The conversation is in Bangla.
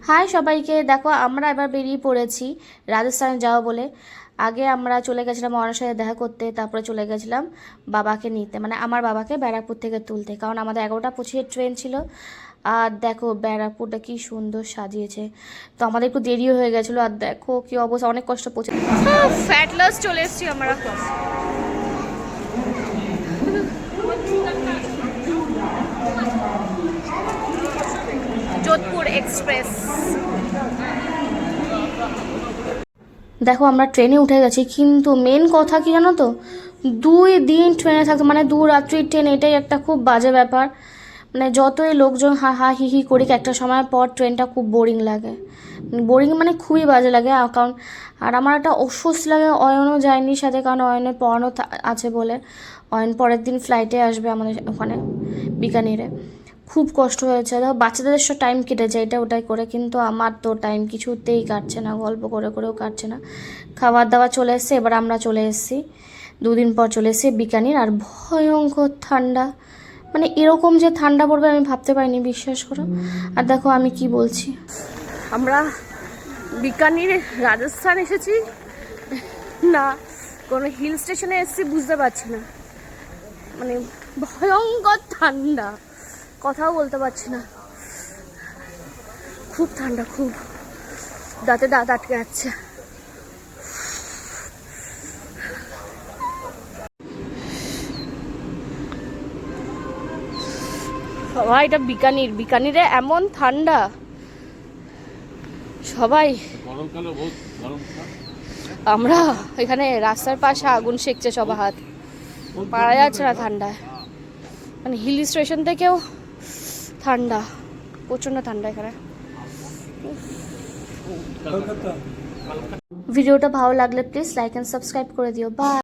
হাই সবাইকে, দেখো আমরা এবার বেরিয়ে পড়েছি রাজস্থানে যাওয়া বলে। আগে আমরা চলে গেছিলাম ওনার সাথে দেখা করতে, তারপরে চলে গেছিলাম বাবাকে নিতে, মানে আমার বাবাকে ব্যারাকপুর থেকে তুলতে, কারণ আমাদের 11টা 25-এর ট্রেন ছিল। আর দেখো ব্যারাকপুরটা কি সুন্দর সাজিয়েছে, তো আমাদের একটু দেরিও হয়ে গেছিলো। আর দেখো কি অবস্থা, অনেক কষ্ট পৌঁছে ফ্যাট লস চলে এসেছি আমরা। যোধপুর এক্সপ্রেস। দেখো আমরা ট্রেনে উঠে গেছি, কিন্তু মেন কথা কি জানো তো, 2 দিন ট্রেনে থাকতো, মানে 2 রাত্রির ট্রেন, এটাই একটা খুব বাজে ব্যাপার। মানে যতই লোকজন হা হা হি হি করি, একটা সময় পর ট্রেনটা খুব বোরিং লাগে। বোরিং মানে খুবই বাজে লাগে, কারণ আর আমার একটা অস্বস্তি লাগে। অয়নও যায়নি সাথে, কারণ অয়নের পড়ানো আছে বলে। অয়ন পরের দিন ফ্লাইটে আসবে আমাদের ওখানে বিকানিরে। খুব কষ্ট হয়েছে, দেখো বাচ্চাদের সব টাইম কেটে যায় এটা ওটাই করে, কিন্তু আমার তো টাইম কিছুতেই কাটছে না, গল্প করে করেও কাটছে না। খাবার দাবার চলে এসছে, এবার আমরা চলে এসেছি 2 দিন পর চলে এসেছি বিকানির। আর ভয়ঙ্কর ঠান্ডা, মানে এরকম যে ঠান্ডা পড়বে আমি ভাবতে পারিনি, বিশ্বাস করো। আর দেখো আমি কি বলছি, আমরা বিকানির রাজস্থান এসেছি না কোনো হিল স্টেশনে এসেছি বুঝতে পারছি না, মানে ভয়ঙ্কর ঠান্ডা, কথাও বলতে পারছি না। খুব ঠান্ডা, খুব দাঁতে দাঁত আটকে যাচ্ছে। সবাই এটা বিকানিরে এমন ঠান্ডা, সবাই আমরা এখানে রাস্তার পাশে আগুন সেকছে সবার হাত, পারা যাচ্ছে না ঠান্ডায়। মানে হিল স্টেশন থেকেও ঠান্ডা, প্রচণ্ড ঠান্ডা এখানে। ভিডিওটা ভালো লাগলে প্লিজ লাইক অ্যান্ড সাবস্ক্রাইব করে দিও। বাই।